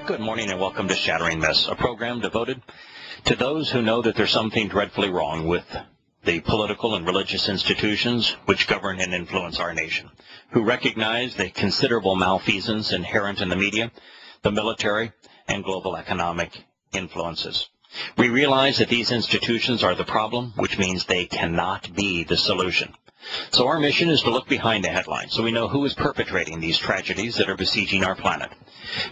Good morning and welcome to Shattering Myths, a program devoted to those who know that there's something dreadfully wrong with the political and religious institutions which govern and influence our nation, who recognize the considerable malfeasance inherent in the media, the military, and global economic influences. We realize that these institutions are the problem, which means they cannot be the solution. So our mission is to look behind the headlines so we know who is perpetrating these tragedies that are besieging our planet.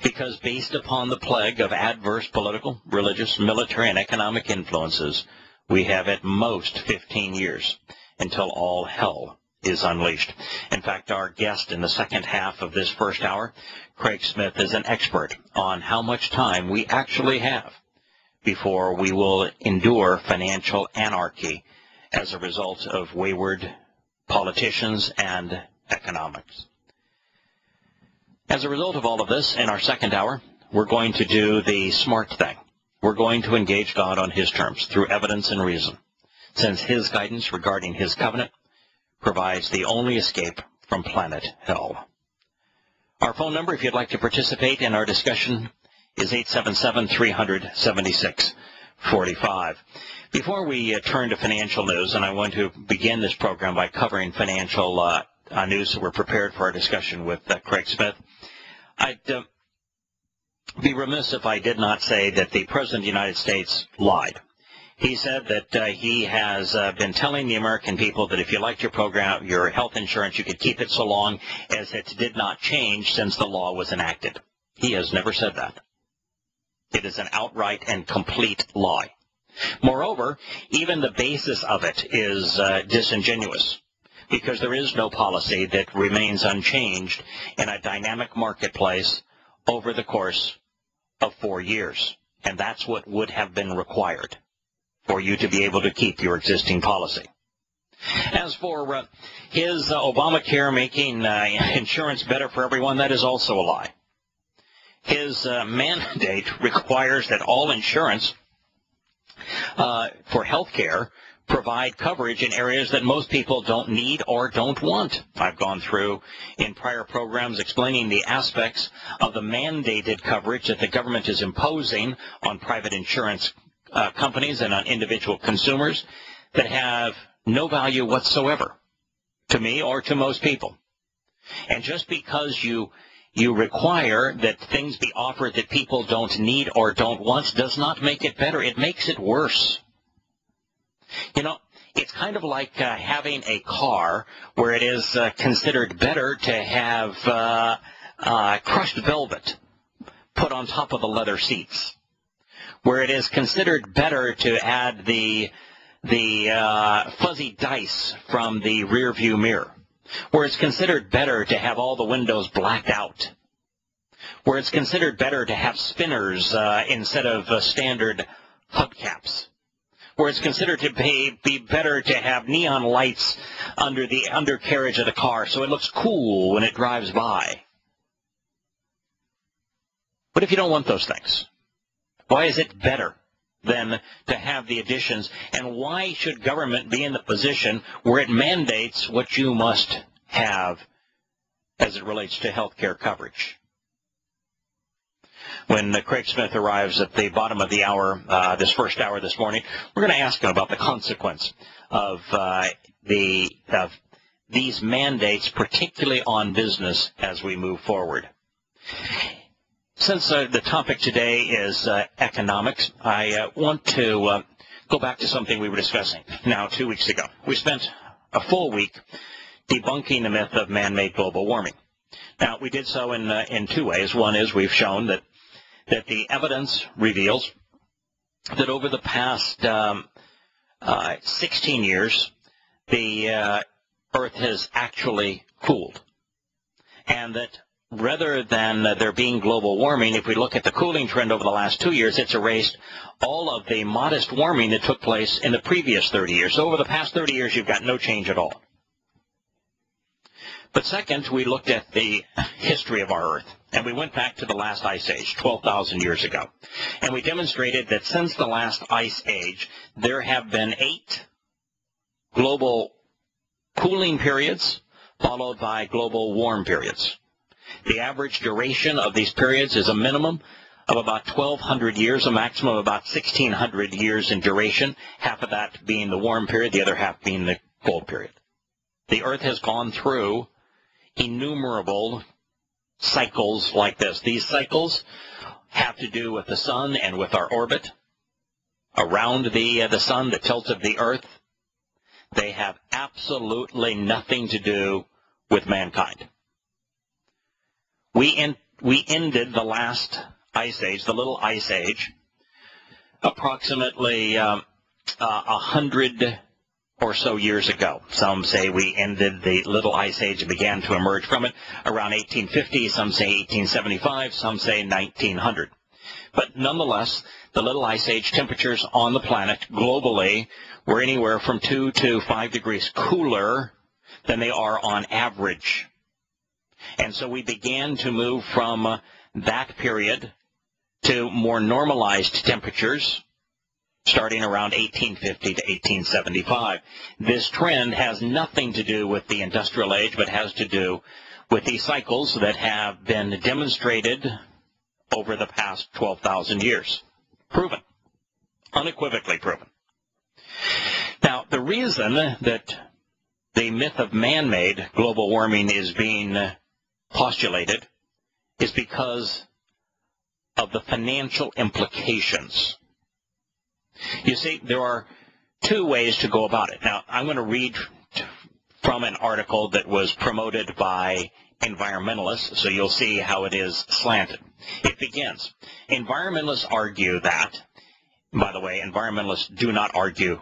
Because based upon the plague of adverse political, religious, military, and economic influences, we have at most 15 years until all hell is unleashed. In fact, our guest in the second half of this first hour, Craig Smith, is an expert on how much time we actually have before we will endure financial anarchy as a result of wayward politicians and economics. As a result of all of this, in our second hour, we're going to do the smart thing. We're going to engage God on his terms through evidence and reason, since his guidance regarding his covenant provides the only escape from planet hell. Our phone number, if you'd like to participate in our discussion, is 877-376-45. Before we turn to financial news, and I want to begin this program by covering financial news so we're prepared for our discussion with Craig Smith, I'd be remiss if I did not say that the President of the United States lied. He said that he has been telling the American people that if you liked your program, your health insurance, you could keep it so long as it did not change since the law was enacted. He has never said that. It is an outright and complete lie. Moreover, even the basis of it is disingenuous, because there is no policy that remains unchanged in a dynamic marketplace over the course of 4 years. And that's what would have been required for you to be able to keep your existing policy. As for his Obamacare making insurance better for everyone, that is also a lie. His mandate requires that all insurance for health care provide coverage in areas that most people don't need or don't want. I've gone through in prior programs explaining the aspects of the mandated coverage that the government is imposing on private insurance companies and on individual consumers that have no value whatsoever to me or to most people. And just because you require that things be offered that people don't need or don't want does not make it better. It makes it worse. You know, it's kind of like having a car where it is considered better to have crushed velvet put on top of the leather seats, where it is considered better to add the fuzzy dice from the rear view mirror, where it's considered better to have all the windows blacked out, where it's considered better to have spinners instead of standard hubcaps, where it's considered to be better to have neon lights under the undercarriage of the car so it looks cool when it drives by. What if you don't want those things? Why is it better than to have the additions? And why should government be in the position where it mandates what you must have as it relates to health care coverage? When Craig Smith arrives at the bottom of the hour, this first hour this morning, we're going to ask him about the consequence of these mandates, particularly on business as we move forward. Since the topic today is economics, I want to go back to something we were discussing now 2 weeks ago. We spent a full week debunking the myth of man-made global warming. Now, we did so in two ways. One is we've shown that the evidence reveals that over the past 16 years, the Earth has actually cooled, and that rather than there being global warming, if we look at the cooling trend over the last 2 years, it's erased all of the modest warming that took place in the previous 30 years. So over the past 30 years, you've got no change at all. But second, we looked at the history of our Earth, and we went back to the last ice age, 12,000 years ago. And we demonstrated that since the last ice age, there have been 8 global cooling periods, followed by global warm periods. The average duration of these periods is a minimum of about 1,200 years, a maximum of about 1,600 years in duration, half of that being the warm period, the other half being the cold period. The Earth has gone through innumerable cycles like this. These cycles have to do with the sun and with our orbit around the sun, the tilt of the Earth. They have absolutely nothing to do with mankind. We ended the last ice age, the little ice age, approximately 100 or so years ago. Some say we ended the little ice age and began to emerge from it around 1850. Some say 1875. Some say 1900. But nonetheless, the little ice age temperatures on the planet globally were anywhere from 2 to 5 degrees cooler than they are on average. And so we began to move from that period to more normalized temperatures starting around 1850 to 1875. This trend has nothing to do with the industrial age, but has to do with these cycles that have been demonstrated over the past 12,000 years. Proven. Unequivocally proven. Now, the reason that the myth of man-made global warming is being postulated is because of the financial implications. You see, there are two ways to go about it. Now, I'm going to read from an article that was promoted by environmentalists, so you'll see how it is slanted. It begins, environmentalists argue that, by the way, environmentalists do not argue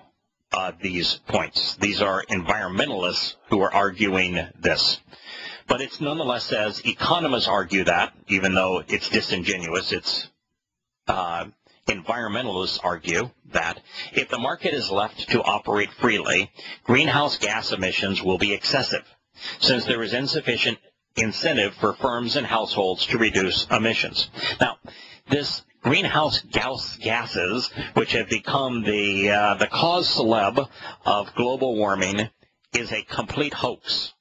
these points. These are environmentalists who are arguing this. But it nonetheless says economists argue that, even though it's disingenuous, it's environmentalists argue that if the market is left to operate freely, greenhouse gas emissions will be excessive, since there is insufficient incentive for firms and households to reduce emissions. Now, this greenhouse gases, which have become the cause celeb of global warming, is a complete hoax.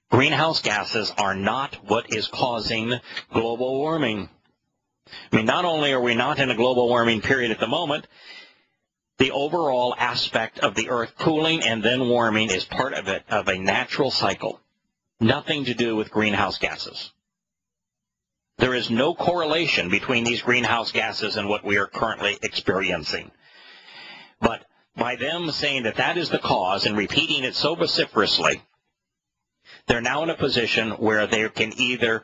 Greenhouse gases are not what is causing global warming. I mean, not only are we not in a global warming period at the moment, the overall aspect of the Earth cooling and then warming is part of it, of a natural cycle. Nothing to do with greenhouse gases. There is no correlation between these greenhouse gases and what we are currently experiencing. But by them saying that that is the cause and repeating it so vociferously, they're now in a position where they can either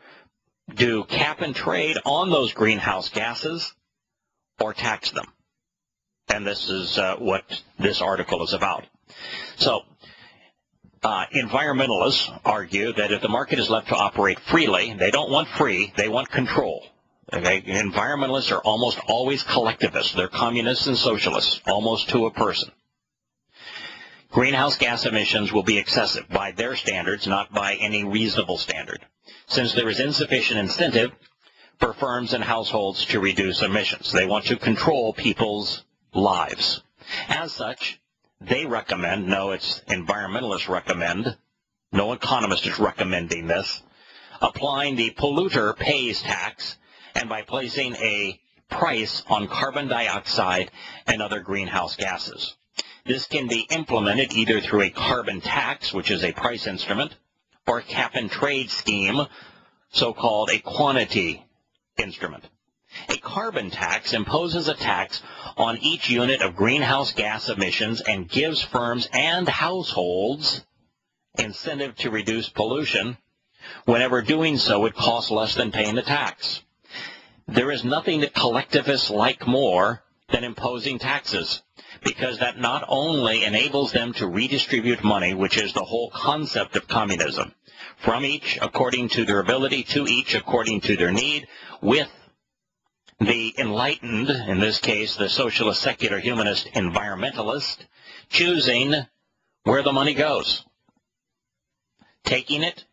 do cap and trade on those greenhouse gases or tax them. And this is what this article is about. So environmentalists argue that if the market is left to operate freely, they don't want free, they want control. Okay? Environmentalists are almost always collectivists. They're communists and socialists, almost to a person. Greenhouse gas emissions will be excessive by their standards, not by any reasonable standard, since there is insufficient incentive for firms and households to reduce emissions. They want to control people's lives. As such, they recommend, no, it's environmentalists recommend, no economist is recommending this, applying the polluter pays tax, and by placing a price on carbon dioxide and other greenhouse gases. This can be implemented either through a carbon tax, which is a price instrument, or a cap and trade scheme, so-called a quantity instrument. A carbon tax imposes a tax on each unit of greenhouse gas emissions and gives firms and households incentive to reduce pollution. Whenever doing so, it costs less than paying the tax. There is nothing that collectivists like more than imposing taxes, because that not only enables them to redistribute money, which is the whole concept of communism, from each according to their ability, to each according to their need, with the enlightened, in this case the socialist, secular, humanist, environmentalist, choosing where the money goes, taking it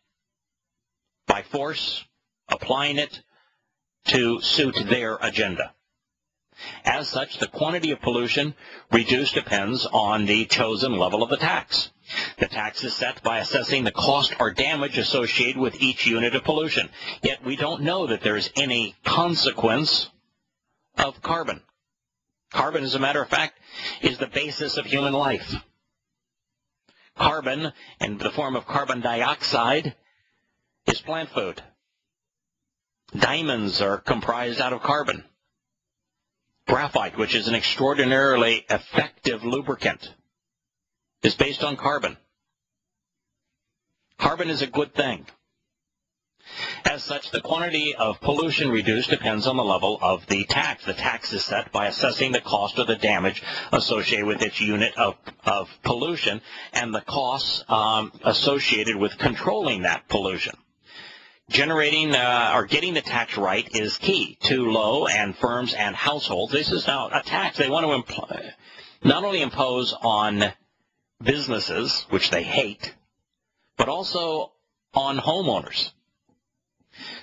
by force, applying it to suit their agenda. As such, the quantity of pollution reduced depends on the chosen level of the tax. The tax is set by assessing the cost or damage associated with each unit of pollution. Yet we don't know that there's any consequence of carbon. Carbon, as a matter of fact, is the basis of human life. Carbon, in the form of carbon dioxide, is plant food. Diamonds are comprised out of carbon. Graphite, which is an extraordinarily effective lubricant, is based on carbon. Carbon is a good thing. As such, the quantity of pollution reduced depends on the level of the tax. The tax is set by assessing the cost of the damage associated with each unit of pollution and the costs associated with controlling that pollution. Generating or getting the tax right is key to low and firms and households. This is now a tax they want to not only impose on businesses, which they hate, but also on homeowners.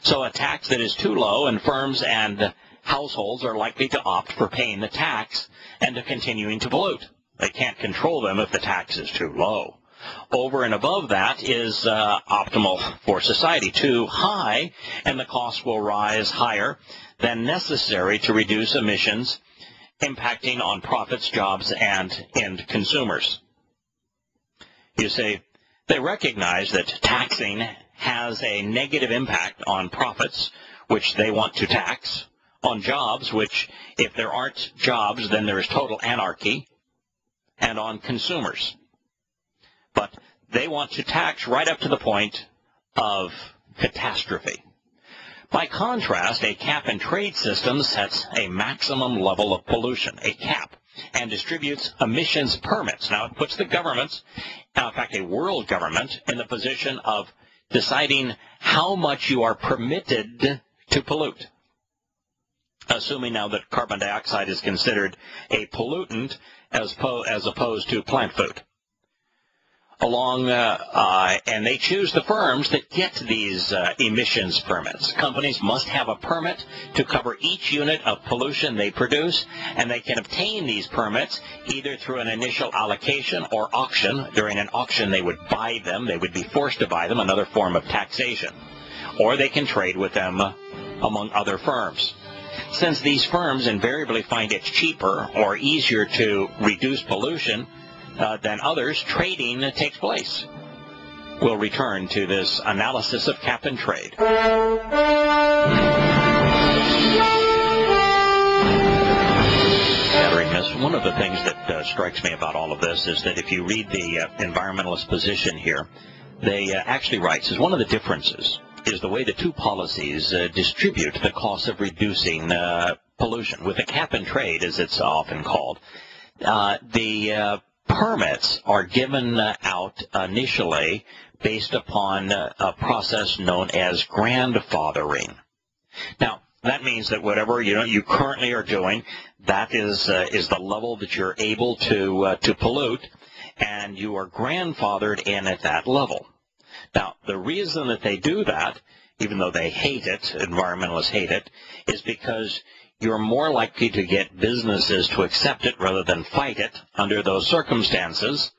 So a tax that is too low, and firms and households are likely to opt for paying the tax and to continuing to pollute. They can't control them if the tax is too low. Over and above that is optimal for society. Too high, and the cost will rise higher than necessary to reduce emissions, impacting on profits, jobs, and end consumers. You see, they recognize that taxing has a negative impact on profits, which they want to tax, on jobs, which if there aren't jobs, then there is total anarchy, and on consumers. But they want to tax right up to the point of catastrophe. By contrast, a cap-and-trade system sets a maximum level of pollution, a cap, and distributes emissions permits. Now, it puts the governments, in fact, a world government, in the position of deciding how much you are permitted to pollute. Assuming now that carbon dioxide is considered a pollutant as opposed to plant food. And they choose the firms that get these emissions permits. Companies must have a permit to cover each unit of pollution they produce, and they can obtain these permits either through an initial allocation or auction. During an auction, they would buy them. They would be forced to buy them, another form of taxation. Or they can trade with them among other firms. Since these firms invariably find it cheaper or easier to reduce pollution than others, trading takes place. We'll return to this analysis of cap and trade. Shattering Myths. One of the things that strikes me about all of this is that if you read the environmentalist position here, they actually write, says one of the differences is the way the two policies distribute the cost of reducing pollution. With a cap and trade, as it's often called, the permits are given out initially based upon a process known as grandfathering. Now, that means that whatever you currently are doing, that is the level that you're able to pollute, and you are grandfathered in at that level. Now, the reason that they do that, even though they hate it, environmentalists hate it, is because you're more likely to get businesses to accept it rather than fight it under those circumstances,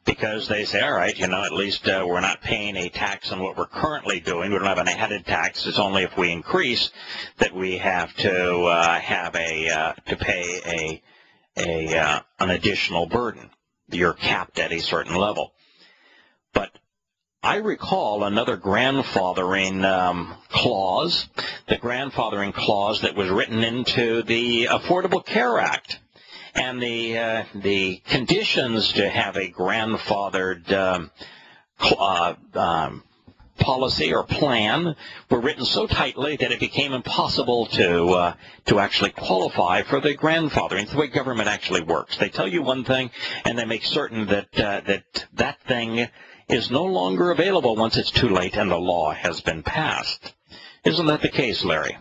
because they say, all right, at least we're not paying a tax on what we're currently doing. We don't have an added tax. It's only if we increase that we have to pay an additional burden. You're capped at a certain level. But I recall another grandfathering clause, the grandfathering clause that was written into the Affordable Care Act. And the conditions to have a grandfathered policy or plan were written so tightly that it became impossible to actually qualify for the grandfathering. It's the way government actually works. They tell you one thing, and they make certain that that thing is no longer available once it's too late and the law has been passed. Isn't that the case, Larry?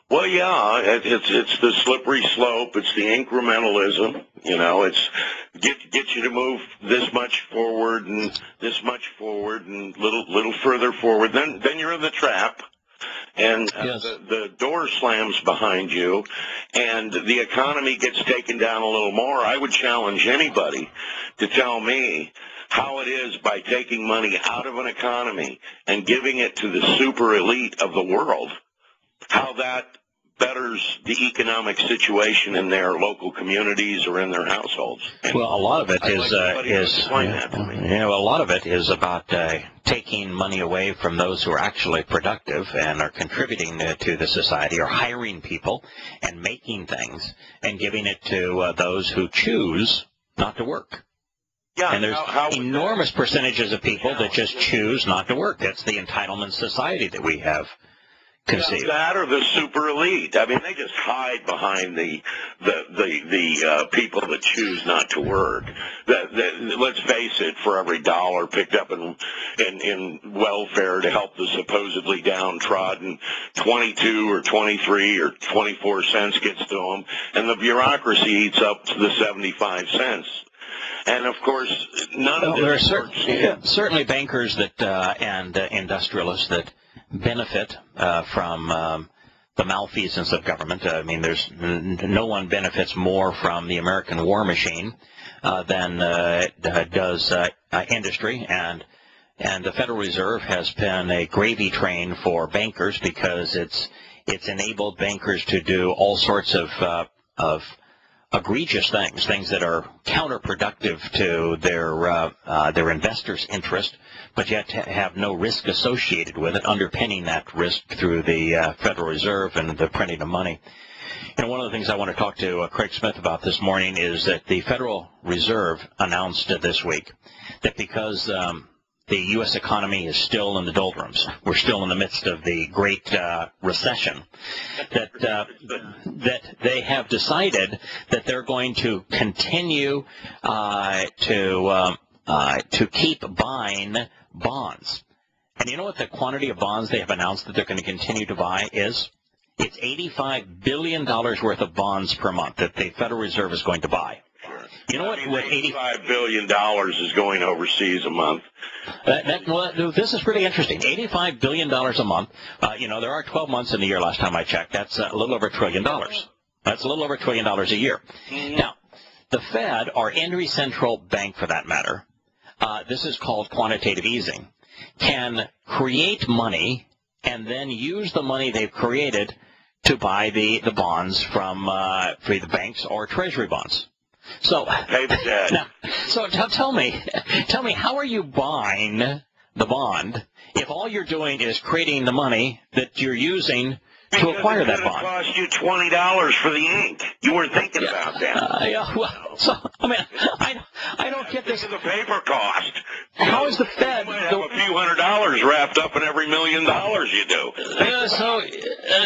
Well, yeah, it's the slippery slope. It's the incrementalism. It's get you to move this much forward and this much forward and little further forward. Then you're in the trap, and Yes. the door slams behind you, and the economy gets taken down a little more, I would challenge anybody to tell me how it is by taking money out of an economy and giving it to the super elite of the world, how that betters the economic situation in their local communities or in their households. And well, a lot of it explain that to me. a lot of it is about taking money away from those who are actually productive and are contributing to the society, or hiring people and making things, and giving it to those who choose not to work. Yeah, And there's enormous percentages of people that just choose not to work. That's the entitlement society that we have conceived. That or the super elite. I mean, they just hide behind the people that choose not to work. Let's face it, for every dollar picked up in welfare to help the supposedly downtrodden, 22 or 23 or 24 cents gets to them, and the bureaucracy eats up to the 75 cents. And of course, none of this works. Certainly bankers that and industrialists that benefit from the malfeasance of government. I mean, there's no one benefits more from the American war machine than does industry, and the Federal Reserve has been a gravy train for bankers because it's enabled bankers to do all sorts of egregious things that are counterproductive to their investors' interest, but yet have no risk associated with it, underpinning that risk through the Federal Reserve and the printing of money. You know, one of the things I want to talk to Craig Smith about this morning is that the Federal Reserve announced this week that because the U.S. economy is still in the doldrums, we're still in the midst of the Great Recession, that they have decided that they're going to continue to keep buying bonds. And you know what the quantity of bonds they have announced that they're going to continue to buy is? It's $85 billion worth of bonds per month that the Federal Reserve is going to buy. You know what? $85 billion is going overseas a month. Well, this is really interesting. $85 billion a month. You know, there are 12 months in the year last time I checked. That's a little over $1 trillion. That's a little over $1 trillion a year. Mm-hmm. Now, the Fed, or any central bank for that matter, this is called quantitative easing, can create money and then use the money they've created to buy the bonds from the banks or treasury bonds. So, pay the debt. Now, so tell me, how are you buying the bond if all you're doing is creating the money that you're using to acquire that bond? It cost you $20 for the ink. You weren't thinking about that. Well, so I mean, I don't get this. The paper cost. How is the Fed? You might have a few $100 wrapped up in every $1 million you do.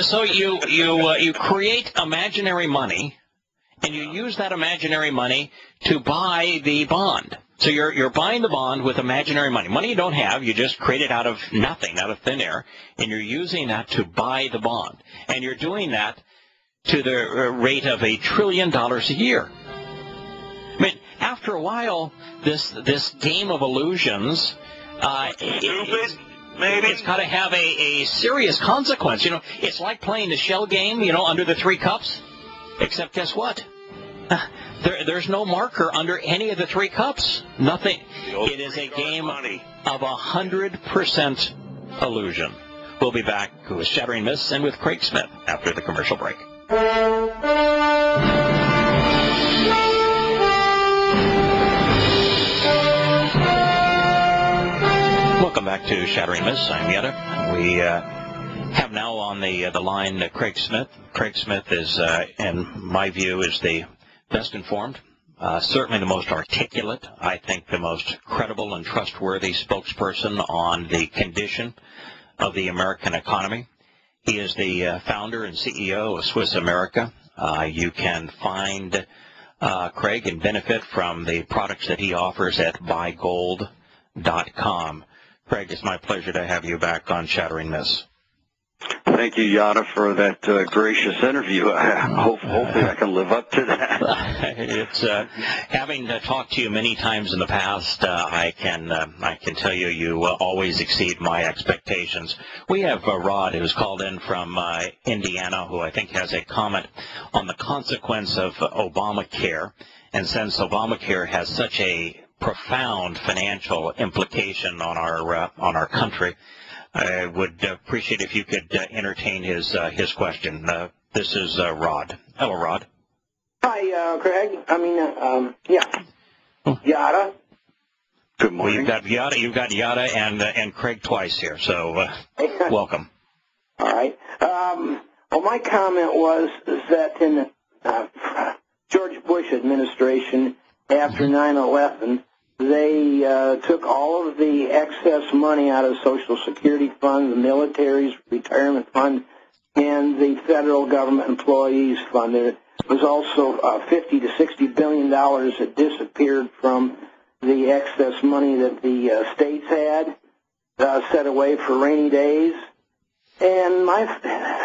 So you create imaginary money, and you use that imaginary money to buy the bond. So you're buying the bond with imaginary money you don't have. You just create it out of nothing, out of thin air, and you're using that to buy the bond. And you're doing that to the rate of $1 trillion a year. I mean, after a while, this game of illusions, stupid. Maybe it's got to have a serious consequence. You know, it's like playing the shell game. You know, under the 3 cups. Except guess what? There's no marker under any of the 3 cups. Nothing. It is a game of 100% illusion. We'll be back with Shattering Myths and with Craig Smith after the commercial break. Welcome back to Shattering Myths. I'm Yetta. We have now on the line Craig Smith. Craig Smith is, in my view, is the best informed, certainly the most articulate, I think the most credible and trustworthy spokesperson on the condition of the American economy. He is the founder and CEO of Swiss America. You can find Craig and benefit from the products that he offers at buygold.com. Craig, it's my pleasure to have you back on Shattering Myths. Thank you, Yada, for that gracious interview. Hopefully I can live up to that. It's having talked to you many times in the past, I can tell you you always exceed my expectations. We have Rod, who's called in from Indiana, who I think has a comment on the consequence of Obamacare. And since Obamacare has such a profound financial implication on our country, I would appreciate if you could entertain his question. This is Rod. Hello, Rod. Hi, Craig. Yada. Good morning. Well, you've got Yada and Craig twice here, so welcome. All right. Well, my comment was that in the George Bush administration, after 9/11, they took all of the excess money out of the Social Security Fund, the military's retirement fund, and the federal government employees fund. There was also $50 to $60 billion that disappeared from the excess money that the states had set away for rainy days. And my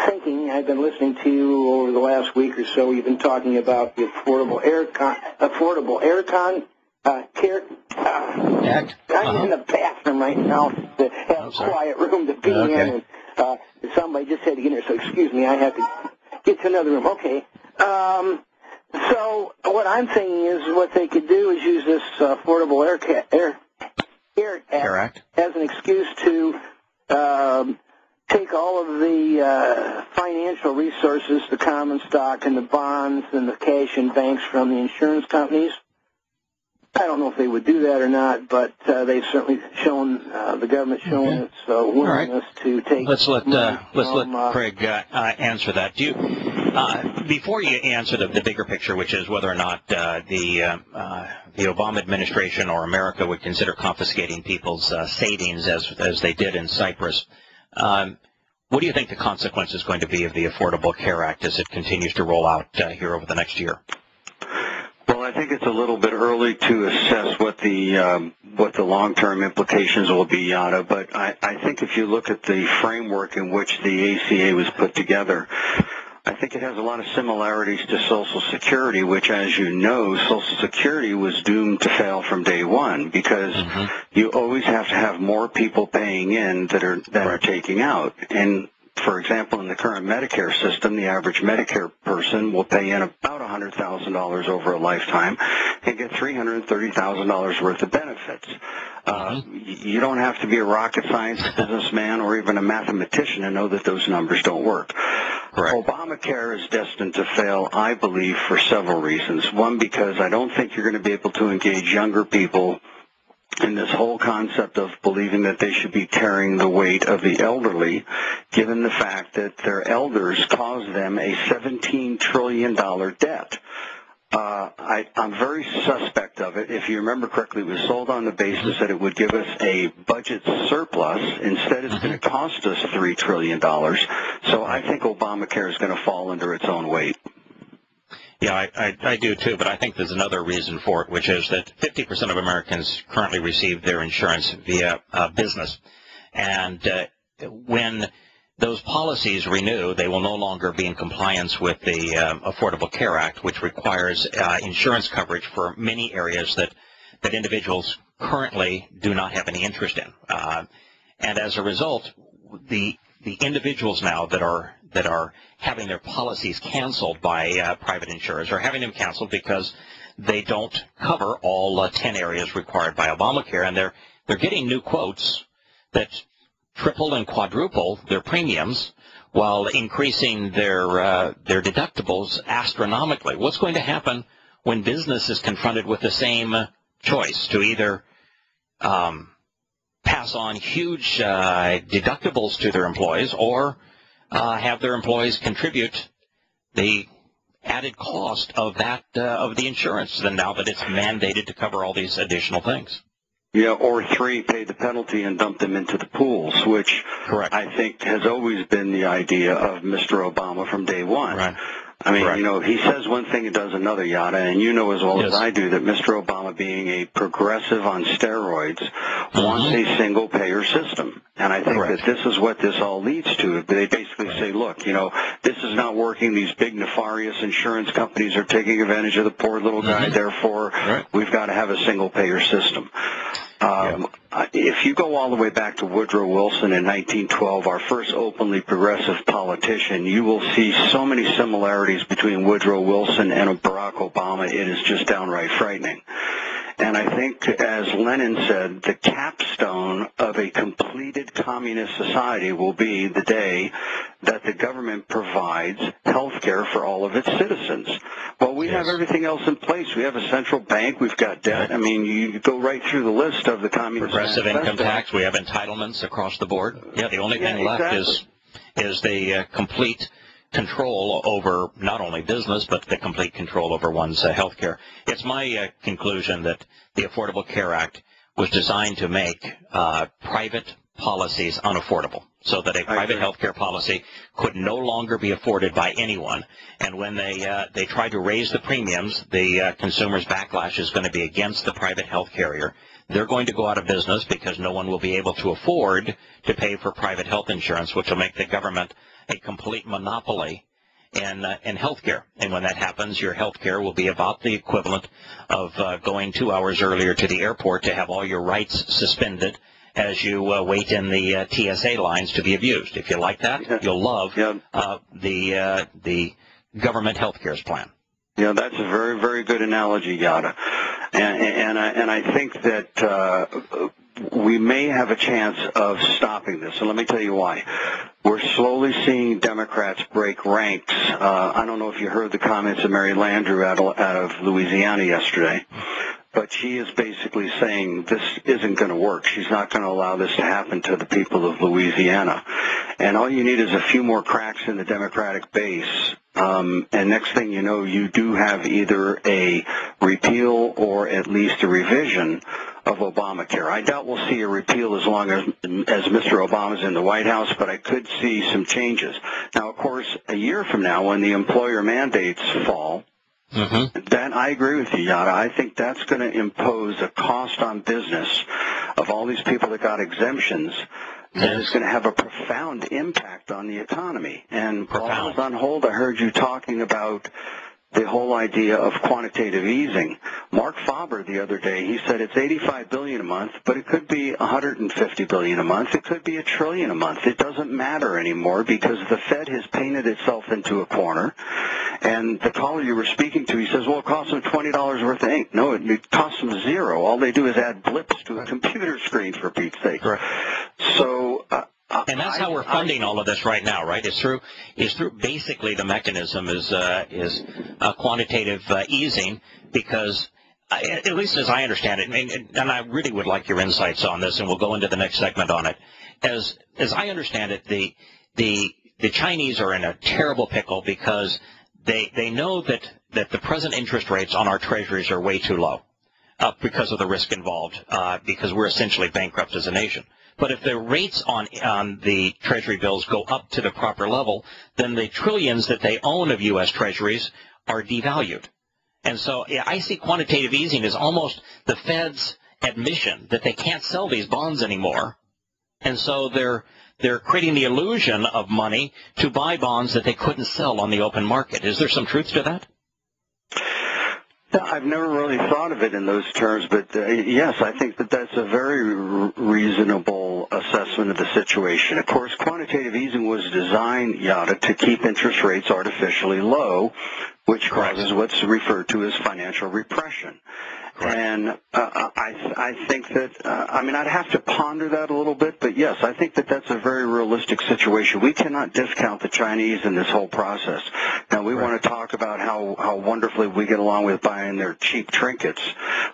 thinking, I've been listening to you over the last week or so. You've been talking about the Affordable Care Act. I'm in the bathroom right now to have a quiet room to be in. And somebody just had to get in here, so excuse me. I have to get to another room. Okay. So what I'm thinking is what they could do is use this Affordable Care Act as an excuse to take all of the financial resources, the common stock and the bonds and the cash in banks from the insurance companies. I don't know if they would do that or not, but they've certainly shown the government's shown its willingness to take. Let's let Craig answer that. Do you, before you answer the bigger picture, which is whether or not the Obama administration or America would consider confiscating people's savings as they did in Cyprus, what do you think the consequence is going to be of the Affordable Care Act as it continues to roll out here over the next year? Well, I think it's a little bit early to assess what the long-term implications will be, Yada, but I think if you look at the framework in which the ACA was put together, I think it has a lot of similarities to Social Security, which, as you know, Social Security was doomed to fail from day one because you always have to have more people paying in that are taking out. And for example, in the current Medicare system, the average Medicare person will pay in about $100,000 over a lifetime and get $330,000 worth of benefits. You don't have to be a rocket science businessman or even a mathematician to know that those numbers don't work. Correct. Obamacare is destined to fail, I believe, for several reasons. One, because I don't think you're going to be able to engage younger people in this whole concept of believing that they should be carrying the weight of the elderly, given the fact that their elders caused them a $17 trillion debt. I'm very suspect of it. If you remember correctly, it was sold on the basis that it would give us a budget surplus. Instead, it's going to cost us $3 trillion. So I think Obamacare is going to fall under its own weight. Yeah, I do too, but I think there's another reason for it, which is that 50% of Americans currently receive their insurance via business. And when those policies renew, they will no longer be in compliance with the Affordable Care Act, which requires insurance coverage for many areas that individuals currently do not have any interest in. And as a result, the individuals now that are having their policies canceled by private insurers are having them canceled because they don't cover all 10 areas required by Obamacare, and they're getting new quotes that triple and quadruple their premiums while increasing their deductibles astronomically. What's going to happen when business is confronted with the same choice to either pass on huge deductibles to their employees or have their employees contribute the added cost of that of the insurance, then now that it's mandated to cover all these additional things? Yeah, or three, pay the penalty and dump them into the pools, which I think has always been the idea of Mr. Obama from day one. Right. I mean, Correct. you know, he says one thing and does another, Yada, and you know as well as I do that Mr. Obama, being a progressive on steroids, wants a single-payer system. And I think that this is what this all leads to. They basically say, look, you know, this is not working. These big nefarious insurance companies are taking advantage of the poor little guy. Therefore, we've got to have a single-payer system. If you go all the way back to Woodrow Wilson in 1912, our first openly progressive politician, you will see so many similarities between Woodrow Wilson and Barack Obama. It is just downright frightening. And I think, as Lenin said, the capstone of a completed communist society will be the day that the government provides health care for all of its citizens. Well, we have everything else in place. We have a central bank. We've got debt. I mean, you go right through the list of the communist progressive income tax. We have entitlements across the board. Yeah, the only thing left is the complete control over not only business, but the complete control over one's health care. It's my conclusion that the Affordable Care Act was designed to make private policies unaffordable, so that a private health care policy could no longer be afforded by anyone. And when they try to raise the premiums, the consumer's backlash is going to be against the private health carrier. They're going to go out of business because no one will be able to afford to pay for private health insurance, which will make the government a complete monopoly in health care. And when that happens, your health care will be about the equivalent of going 2 hours earlier to the airport to have all your rights suspended as you wait in the TSA lines to be abused. If you like that, you'll love the government health care plan. Yeah, that's a very, very good analogy, Yada. And I think that we may have a chance of stopping this. And let me tell you why. We're slowly seeing Democrats break ranks. I don't know if you heard the comments of Mary Landrieu out of Louisiana yesterday, but she is basically saying this isn't going to work. She's not going to allow this to happen to the people of Louisiana. And all you need is a few more cracks in the Democratic base. And next thing you know, you do have either a repeal or at least a revision of Obamacare. I doubt we'll see a repeal as long as Mr. Obama's in the White House, but I could see some changes. Now, of course, a year from now, when the employer mandates fall, then I agree with you, Yada. I think that's going to impose a cost on business of all these people that got exemptions that is going to have a profound impact on the economy. And while I was on hold, I heard you talking about the whole idea of quantitative easing. Mark Faber the other day, he said it's $85 billion a month, but it could be $150 billion a month. It could be $1 trillion a month. It doesn't matter anymore because the Fed has painted itself into a corner. And the caller you were speaking to, he says, well, it costs them $20 worth of ink. No, it costs them zero. All they do is add blips to a computer screen, for Pete's sake. Correct. So and that's how we're funding all of this right now, right? It's through basically the mechanism is quantitative easing, because at least as I understand it, and I really would like your insights on this, and we'll go into the next segment on it. As I understand it, the Chinese are in a terrible pickle because they know that the present interest rates on our treasuries are way too low because of the risk involved, because we're essentially bankrupt as a nation. But if the rates on the Treasury bills go up to the proper level, then the trillions that they own of U.S. Treasuries are devalued. And so I see quantitative easing as almost the Fed's admission that they can't sell these bonds anymore. And so they're creating the illusion of money to buy bonds that they couldn't sell on the open market. Is there some truth to that? I've never really thought of it in those terms, but yes, I think that that's a very reasonable assessment of the situation. Of course, quantitative easing was designed, Yada, to keep interest rates artificially low, which causes what's referred to as financial repression. And I think that, I'd have to ponder that a little bit, but yes, I think that that's a very realistic situation. We cannot discount the Chinese in this whole process. Now, we want to talk about how wonderfully we get along with buying their cheap trinkets,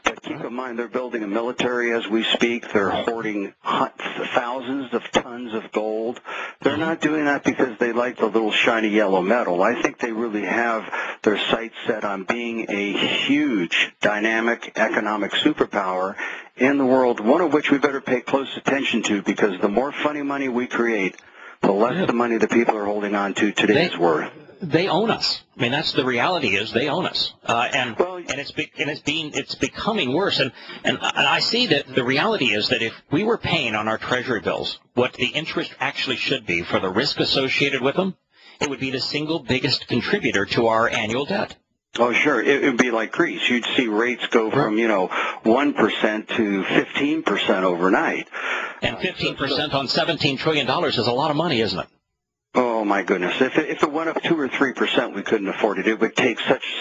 but keep in mind they're building a military as we speak. They're hoarding thousands of tons of gold. They're not doing that because they like the little shiny yellow metal. I think they really have their sights set on being a huge, dynamic, economic superpower in the world, one of which we better pay close attention to, because the more funny money we create, the less the money the people are holding on to today is worth. they own us. I mean, that's the reality is they own us, and it's becoming worse. And I see that the reality is that if we were paying on our treasury bills what the interest actually should be for the risk associated with them, it would be the single biggest contributor to our annual debt. Oh, sure. It would be like Greece. You'd see rates go from, 1% to 15% overnight. And 15% on $17 trillion is a lot of money, isn't it? Oh, my goodness. If it went up 2 or 3%, we couldn't afford it. It would take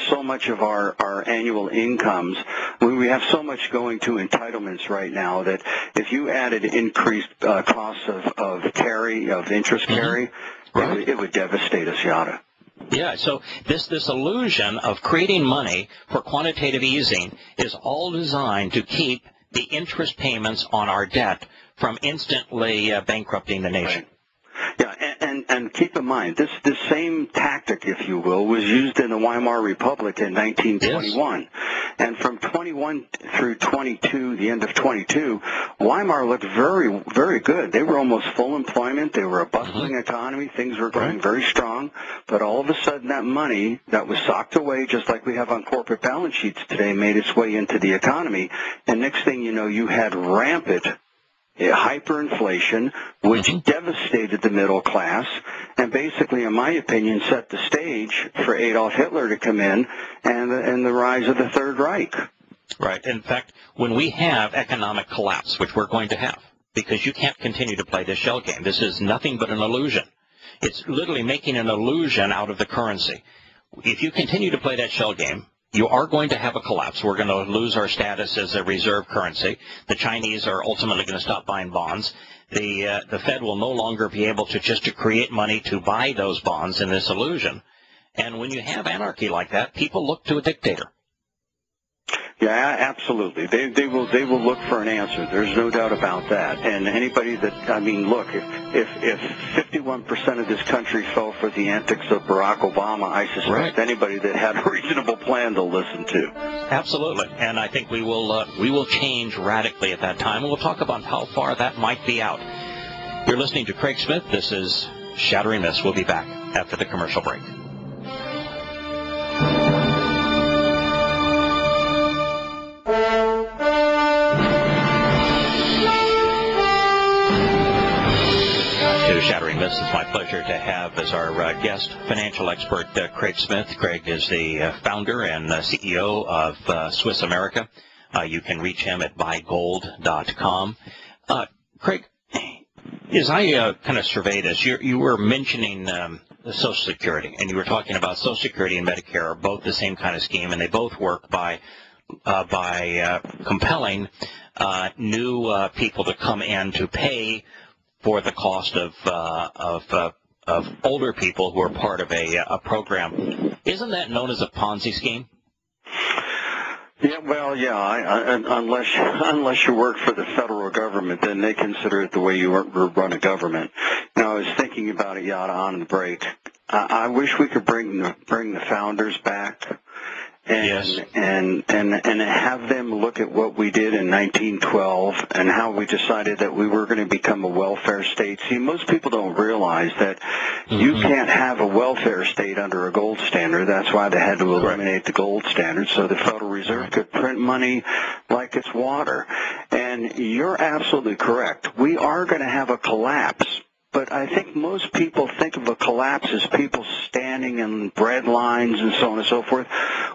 so much of our annual incomes. We have so much going to entitlements right now that if you added increased costs of interest carry, right, it would devastate us, Yada. Yeah, so this illusion of creating money for quantitative easing is all designed to keep the interest payments on our debt from instantly bankrupting the nation. Right. Yeah, and keep in mind, this same tactic, if you will, was used in the Weimar Republic in 1921. Yes. And from 21 through 22, the end of 22, Weimar looked very, very good. They were almost full employment. They were a bustling economy. Things were going very strong. But all of a sudden, that money that was socked away, just like we have on corporate balance sheets today, made its way into the economy. And next thing you know, you had rampant hyperinflation, which devastated the middle class, and basically, in my opinion, set the stage for Adolf Hitler to come in and the rise of the Third Reich. Right. In fact, when we have economic collapse, which we're going to have, because you can't continue to play this shell game. This is nothing but an illusion. It's literally making an illusion out of the currency. If you continue to play that shell game, you are going to have a collapse. We're going to lose our status as a reserve currency. The Chinese are ultimately going to stop buying bonds. The Fed will no longer be able to create money to buy those bonds in this illusion. And when you have anarchy like that, people look to a dictator. Yeah, absolutely. They will look for an answer. There's no doubt about that. And anybody look, if 51% of this country fell for the antics of Barack Obama, I suspect anybody that had a reasonable plan to listen to. Absolutely. And I think we will change radically at that time. We'll talk about how far that might be out. You're listening to Craig Smith. This is Shattering Myths. We'll be back after the commercial break. Shattering Myths. It's my pleasure to have as our guest financial expert Craig Smith. Craig is the founder and CEO of Swiss America. You can reach him at buygold.com. Craig, as I kind of survey this, you were mentioning Social Security, and you were talking about Social Security and Medicare are both the same kind of scheme, and they both work by compelling new people to come in to pay for the cost of older people who are part of a program. Isn't that known as a Ponzi scheme? Yeah, well, unless you work for the federal government, then they consider it the way you run a government. Now, I was thinking about it, Yada, on the break. I wish we could bring the founders back. And have them look at what we did in 1912 and how we decided that we were going to become a welfare state. See, most people don't realize that you can't have a welfare state under a gold standard. That's why they had to eliminate the gold standard so the Federal Reserve could print money like it's water. And you're absolutely correct. We are going to have a collapse. But I think most people think of a collapse as people standing in bread lines and so on and so forth.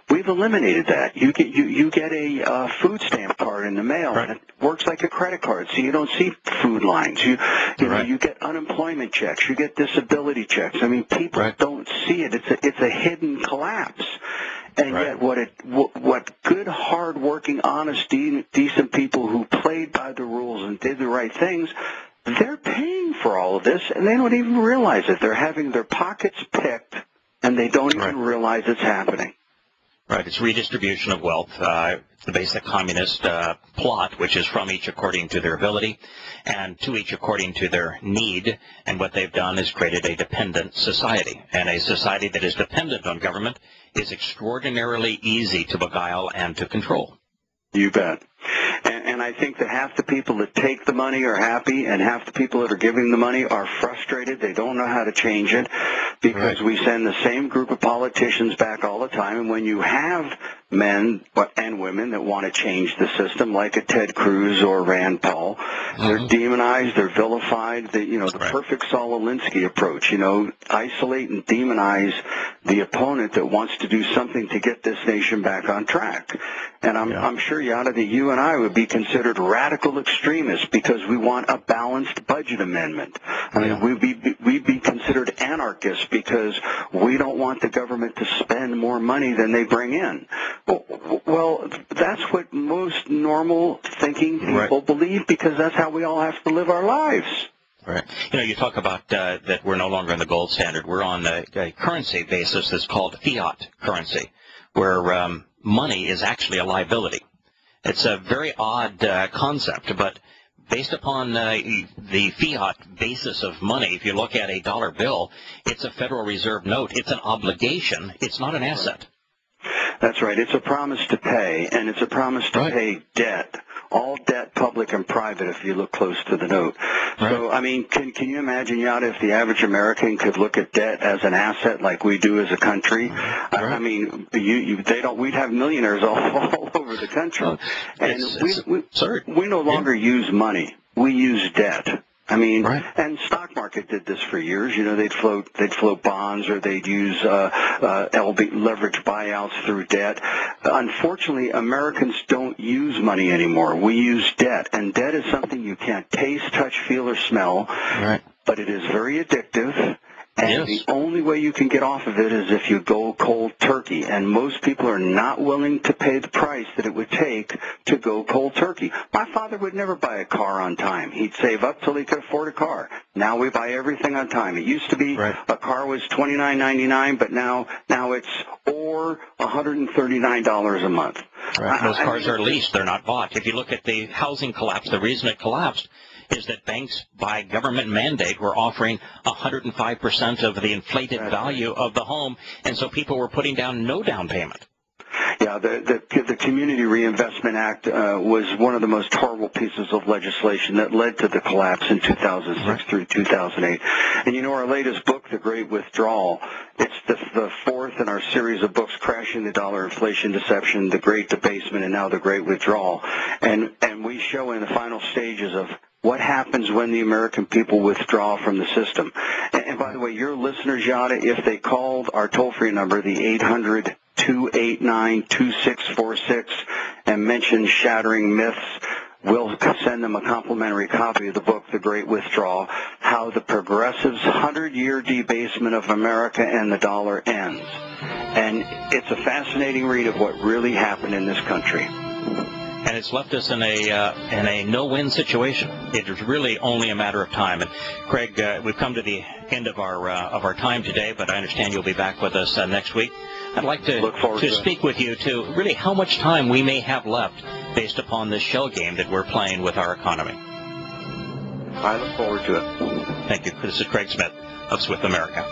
We've eliminated that. You get a food stamp card in the mail, and it works like a credit card, so you don't see food lines. You get unemployment checks. You get disability checks. I mean, people don't see it. It's a hidden collapse. And yet, what good, hard-working, honest, decent people who played by the rules and did the right things, they're paying for all of this, and they don't even realize it. They're having their pockets picked, and they don't even realize it's happening. Right. It's redistribution of wealth. The basic communist plot, which is from each according to their ability and to each according to their need. And what they've done is created a dependent society. And a society that is dependent on government is extraordinarily easy to beguile and to control. You bet. And I think that half the people that take the money are happy, and half the people that are giving the money are frustrated. They don't know how to change it because we send the same group of politicians back all the time. And when you have men and women that want to change the system, like a Ted Cruz or Rand Paul, they're demonized, they're vilified. The perfect Saul Alinsky approach, isolate and demonize the opponent that wants to do something to get this nation back on track. And I'm sure, Yada, that you and I would be considered radical extremists because we want a balanced budget amendment. I mean, we'd be considered anarchists because we don't want the government to spend more money than they bring in. Well, that's what most normal thinking people believe because that's how we all have to live our lives. Right. You talk about that we're no longer on the gold standard. We're on a currency basis that's called fiat currency, where money is actually a liability. It's a very odd concept, but based upon the fiat basis of money, if you look at a dollar bill, it's a Federal Reserve note. It's an obligation. It's not an asset. That's right. It's a promise to pay, and it's a promise to pay debt. All debt, public and private, if you look close to the note. So, I mean, can you imagine, Yada, if the average American could look at debt as an asset like we do as a country? I mean, we'd have millionaires all over the country. And we no longer use money. We use debt. I mean, and stock market did this for years. They'd float bonds, or they'd use leverage buyouts through debt. Unfortunately, Americans don't use money anymore. We use debt, and debt is something you can't taste, touch, feel, or smell. But it is very addictive. And the only way you can get off of it is if you go cold turkey. And most people are not willing to pay the price that it would take to go cold turkey. My father would never buy a car on time. He'd save up till he could afford a car. Now we buy everything on time. It used to be a car was $29.99, but now it's or $139 a month. Those cars are leased. They're not bought. If you look at the housing collapse, the reason it collapsed is that banks, by government mandate, were offering 105% of the inflated value of the home, and so people were putting down no down payment. Yeah, the Community Reinvestment Act was one of the most horrible pieces of legislation that led to the collapse in 2006 through 2008. And our latest book, The Great Withdrawal, it's the fourth in our series of books, Crashing the Dollar, Inflation, Deception, The Great Debasement, and now The Great Withdrawal. And we show in the final stages of what happens when the American people withdraw from the system. And by the way, your listeners, Yada, if they called our toll-free number, the 800-289-2646, and mentioned Shattering Myths, we'll send them a complimentary copy of the book, The Great Withdrawal, How the Progressives' 100-Year Debasement of America and the Dollar Ends. And it's a fascinating read of what really happened in this country. And it's left us in a no-win situation. It is really only a matter of time. And Craig, we've come to the end of our time today, but I understand you'll be back with us next week. I'd like to speak with you to really how much time we may have left based upon this shell game that we're playing with our economy. I look forward to it. Thank you. This is Craig Smith of Swift America.